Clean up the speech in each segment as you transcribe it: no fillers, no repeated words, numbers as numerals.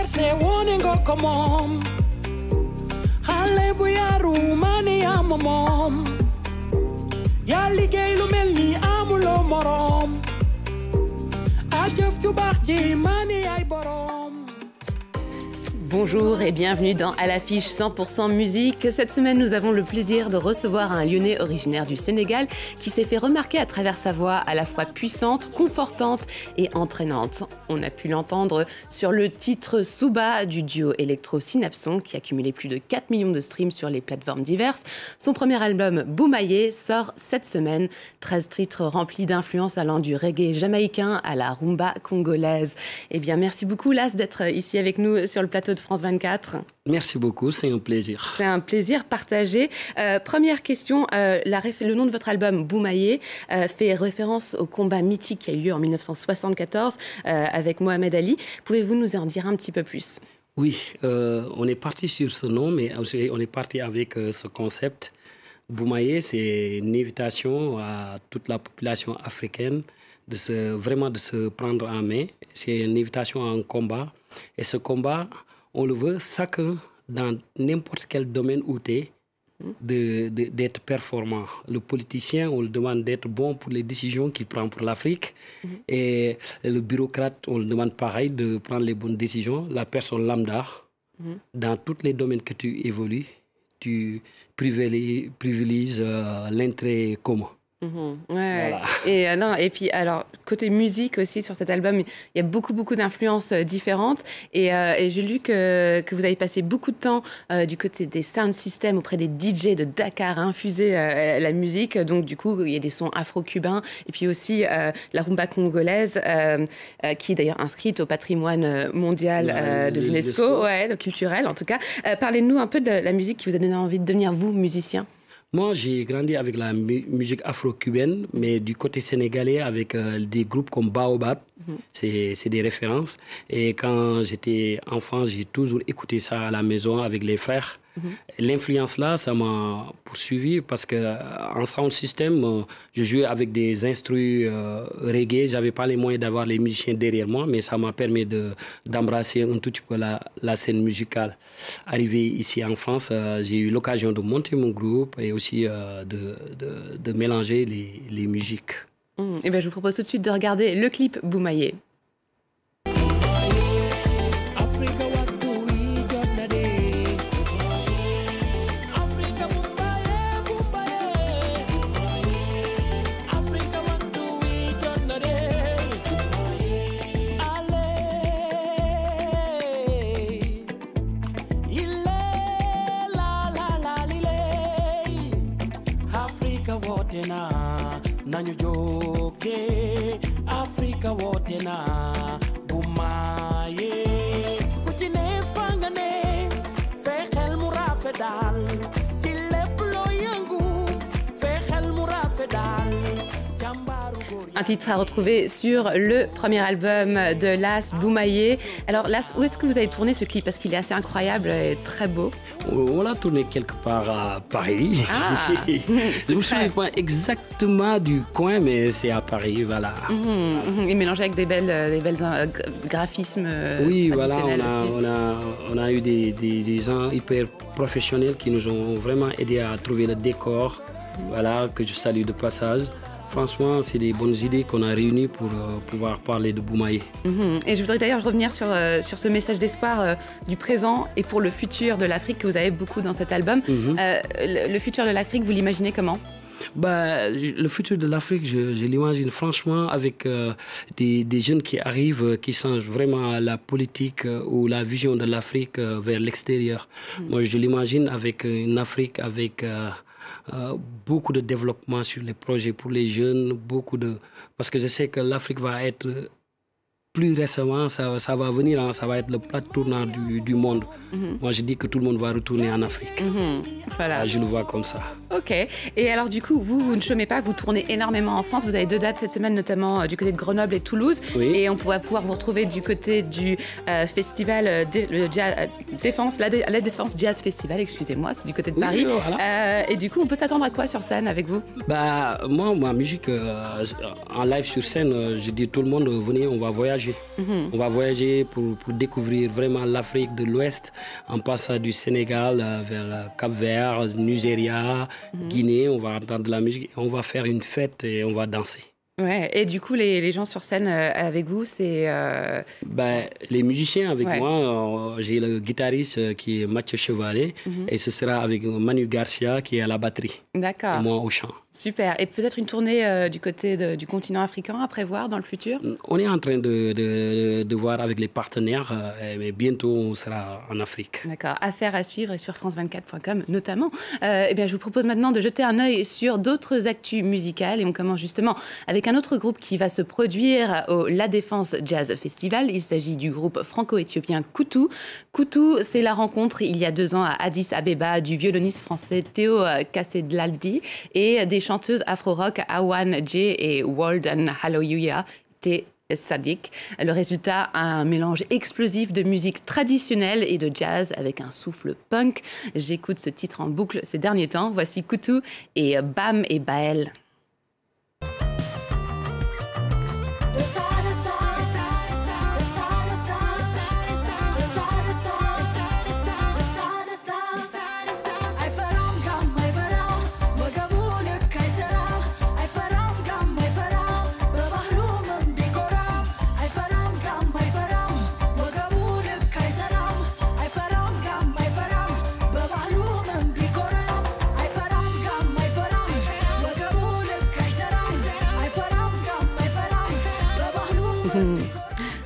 Se woningo ko mom xale bu yaru mani am mom ya liggéey lu melni amulo morom a jëf ju baax ci mani ay borom. Bonjour et bienvenue dans À l'affiche 100% musique. Cette semaine, nous avons le plaisir de recevoir un Lyonnais originaire du Sénégal qui s'est fait remarquer à travers sa voix à la fois puissante, confortante et entraînante. On a pu l'entendre sur le titre Souba du duo électro-synapson qui a cumulé plus de 4 millions de streams sur les plateformes diverses. Son premier album Boumaye sort cette semaine. 13 titres remplis d'influences allant du reggae jamaïcain à la rumba congolaise. Eh bien, merci beaucoup Las d'être ici avec nous sur le plateau de France 24. Merci beaucoup, c'est un plaisir. C'est un plaisir partagé. Première question, le nom de votre album, Boumaye, fait référence au combat mythique qui a eu lieu en 1974 avec Mohamed Ali. Pouvez-vous nous en dire un petit peu plus? Oui, on est parti sur ce nom, mais aussi on est parti avec ce concept. Boumaye, c'est une invitation à toute la population africaine de se prendre en main. C'est une invitation à un combat. Et ce combat, on le veut chacun dans n'importe quel domaine où tu es, d'être performant. Le politicien, on le demande d'être bon pour les décisions qu'il prend pour l'Afrique. Et le bureaucrate, on le demande pareil, de prendre les bonnes décisions. La personne lambda, dans tous les domaines que tu évolues, tu privilégies l'intérêt commun. Ouais. Voilà. Et puis alors côté musique aussi sur cet album il y a beaucoup d'influences différentes et j'ai lu que vous avez passé beaucoup de temps du côté des sound systems auprès des DJ de Dakar à infuser la musique, donc du coup il y a des sons afro-cubains et puis aussi la rumba congolaise qui est d'ailleurs inscrite au patrimoine mondial de l'UNESCO, ouais, culturel en tout cas. Parlez-nous un peu de la musique qui vous a donné envie de devenir vous musicien. Moi, j'ai grandi avec la musique afro-cubaine, mais du côté sénégalais, avec des groupes comme Baobab. C'est des références. Et quand j'étais enfant, j'ai toujours écouté ça à la maison avec les frères. L'influence là, ça m'a poursuivi parce qu'en sound system, je jouais avec des instruments reggae. Je n'avais pas les moyens d'avoir les musiciens derrière moi, mais ça m'a permis d'embrasser un tout petit peu la scène musicale. Arrivé ici en France, j'ai eu l'occasion de monter mon groupe et aussi de mélanger les musiques. Et ben, je vous propose tout de suite de regarder le clip Boumaye. Nanyu joke Afrika wote na Boumaye Kutine fangane Fexel mu rafedal Ci lepp lo yëngu Fexel mu rafedal Un titre à retrouver sur le premier album de Las, Boumaye. Alors Las, où est-ce que vous avez tourné ce clip? Parce qu'il est assez incroyable et très beau. On l'a tourné quelque part à Paris. Ah, je ne me souviens pas exactement du coin, mais c'est à Paris, voilà. Et mélangé avec des belles graphismes. Oui, voilà, on a eu des gens hyper professionnels qui nous ont vraiment aidés à trouver le décor, voilà, que je salue de passage. Franchement, c'est des bonnes idées qu'on a réunies pour pouvoir parler de Boumaye. Et je voudrais d'ailleurs revenir sur ce message d'espoir du présent et pour le futur de l'Afrique que vous avez beaucoup dans cet album. Le futur de l'Afrique, vous l'imaginez comment? Le futur de l'Afrique, je l'imagine franchement avec des jeunes qui arrivent, qui changent vraiment la politique ou la vision de l'Afrique vers l'extérieur. Moi, je l'imagine avec une Afrique avec... beaucoup de développement sur les projets pour les jeunes, parce que je sais que l'Afrique va être plus récemment, ça va venir, hein, ça va être le plat tournant du monde. Moi, je dis que tout le monde va retourner en Afrique. Voilà. Je le vois comme ça. Ok. Et alors, du coup, vous ne chômez pas, vous tournez énormément en France. Vous avez 2 dates cette semaine, notamment du côté de Grenoble et Toulouse. Oui. Et on pourra pouvoir vous retrouver du côté du festival la Défense Jazz Festival, excusez-moi, c'est du côté de Paris. Voilà. Et du coup, on peut s'attendre à quoi sur scène avec vous? Bah, moi, ma musique en live sur scène, je dis tout le monde, venez, on va voyager. On va voyager pour découvrir vraiment l'Afrique de l'Ouest, en passant du Sénégal vers le Cap-Vert, Nigeria, Guinée. On va entendre de la musique, on va faire une fête et on va danser. Ouais. Et du coup, les gens sur scène avec vous, c'est... Ben, les musiciens avec moi, j'ai le guitariste qui est Mathieu Chevalet et ce sera avec Manu Garcia qui est à la batterie. D'accord. Et moi au chant. Super. Et peut-être une tournée du côté du continent africain à prévoir dans le futur? On est en train de voir avec les partenaires, mais bientôt on sera en Afrique. D'accord. Affaire à suivre et sur france24.com notamment. Eh bien, je vous propose maintenant de jeter un œil sur d'autres actus musicales et on commence justement avec un autre groupe qui va se produire au La Défense Jazz Festival. Il s'agit du groupe franco-éthiopien Koutou. Koutou, c'est la rencontre il y a 2 ans à Addis Abeba du violoniste français Théo Kassedlaldi et des chanteuses afro-rock Awan J et Walden Hallelujah T. Sadiq. Le résultat, un mélange explosif de musique traditionnelle et de jazz avec un souffle punk. J'écoute ce titre en boucle ces derniers temps. Voici Koutou et Bam et Baël.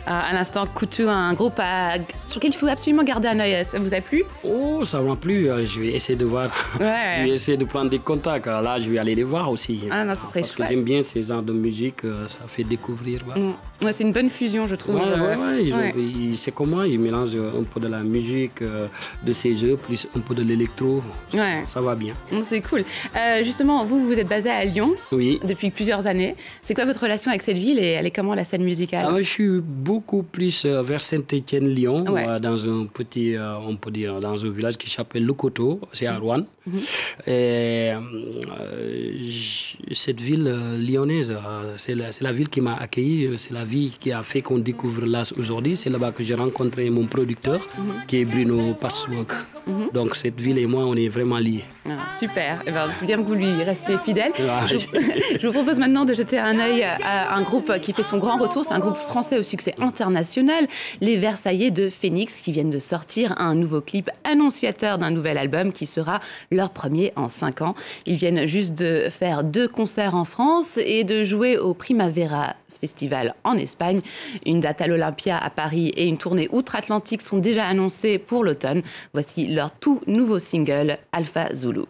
À l'instant, Koutou, un groupe sur lequel il faut absolument garder un œil. Ça vous a plu? Oh, ça m'a plu. Je vais essayer de voir. Ouais. Je vais essayer de prendre des contacts. Là, je vais aller les voir aussi. Ah non, ça serait Parce chouette. que j'aime bien ces genres de musique. Ça fait découvrir. Voilà. Ouais, c'est une bonne fusion, je trouve. C'est comment ils mélangent un peu de la musique de ces jeux, plus un peu de l'électro. Ouais. Ça va bien. C'est cool. Justement, vous êtes basé à Lyon depuis plusieurs années. C'est quoi votre relation avec cette ville et elle est comment la scène musicale? Je suis beaucoup plus vers Saint-Étienne-Lyon, dans un petit, on peut dire, dans un village qui s'appelle Lokoto, c'est à Rouen. Et cette ville lyonnaise, c'est la ville qui m'a accueilli, c'est la ville qui a fait qu'on découvre là aujourd'hui. C'est là-bas que j'ai rencontré mon producteur, qui est Bruno Parswalk. Donc cette ville et moi, on est vraiment liés. Ah, super. Eh ben, c'est bien que vous lui restez fidèle. Je vous propose maintenant de jeter un œil à un groupe qui fait son grand retour. C'est un groupe français au succès international, les Versaillais de Phoenix, qui viennent de sortir un nouveau clip annonciateur d'un nouvel album qui sera leur premier en 5 ans. Ils viennent juste de faire 2 concerts en France et de jouer au Primavera Festival en Espagne. Une date à l'Olympia à Paris et une tournée outre-Atlantique sont déjà annoncées pour l'automne. Voici leur tout nouveau single, Alpha Zulu.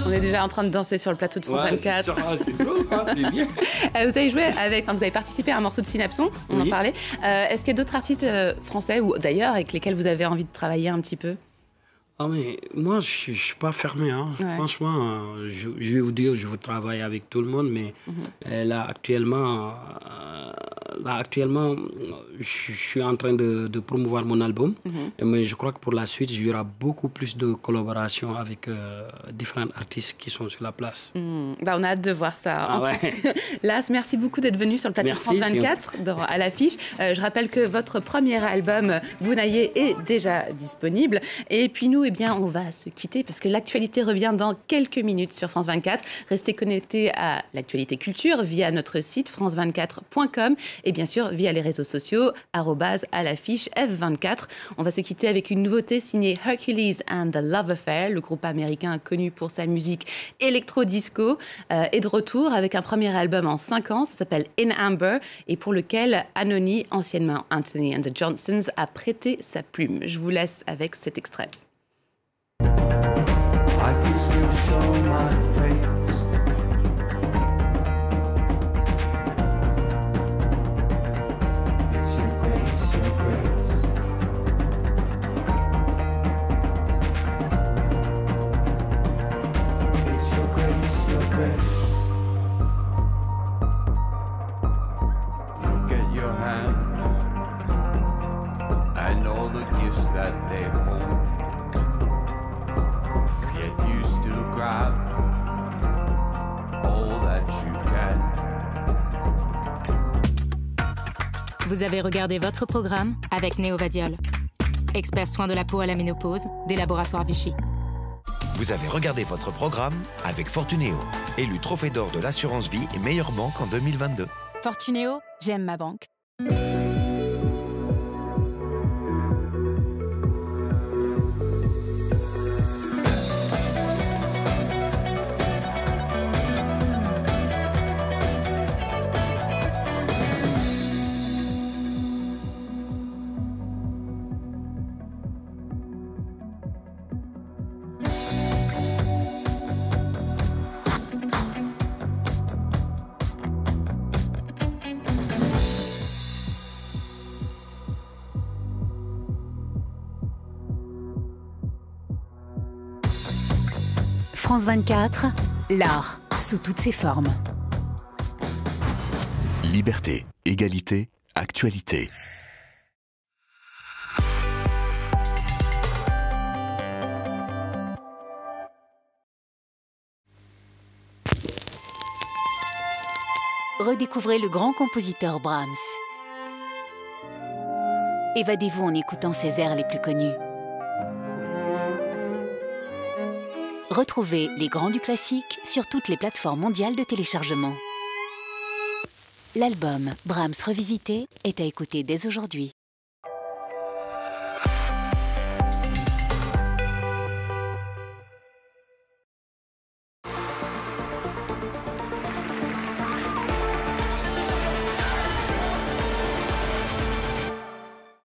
On est déjà en train de danser sur le plateau de France 24. C'est drôle, c'est bien. Vous avez joué vous avez participé à un morceau de Synapson, on en parlait. Est-ce qu'il y a d'autres artistes français ou d'ailleurs avec lesquels vous avez envie de travailler un petit peu? Ah mais moi, je ne suis pas fermé. Hein. Ouais. Franchement, je vais vous dire, je veux travailler avec tout le monde, mais là, actuellement, là, actuellement, je suis en train de promouvoir mon album. Mais je crois que pour la suite, il y aura beaucoup plus de collaborations avec différents artistes qui sont sur la place. Bah, on a hâte de voir ça. Ah ouais. Las, merci beaucoup d'être venu sur le plateau France 24 à l'affiche. Je rappelle que votre premier album, Bounaye, est déjà disponible. Et puis nous, eh bien, on va se quitter parce que l'actualité revient dans quelques minutes sur France 24. Restez connectés à l'actualité culture via notre site france24.com et bien sûr via les réseaux sociaux @alaffiche F24. On va se quitter avec une nouveauté signée Hercules and the Love Affair, le groupe américain connu pour sa musique électro-disco, est de retour avec un premier album en 5 ans, ça s'appelle In Amber, et pour lequel Anony, anciennement Anthony and the Johnsons, a prêté sa plume. Je vous laisse avec cet extrait. I can still show my face. It's your grace, your grace. It's your grace, your grace. Look at your hand and all the gifts that they hold. Yet you still grab all that you can. Vous avez regardé votre programme avec Néovadiol, expert soins de la peau à la ménopause des laboratoires Vichy. Vous avez regardé votre programme avec Fortunéo, élu trophée d'or de l'assurance vie et meilleure banque en 2022. Fortunéo, j'aime ma banque. France 24, l'art sous toutes ses formes. Liberté, égalité, actualité. Redécouvrez le grand compositeur Brahms. Évadez-vous en écoutant ses airs les plus connus. Retrouvez les grands du classique sur toutes les plateformes mondiales de téléchargement. L'album Brahms Revisité est à écouter dès aujourd'hui.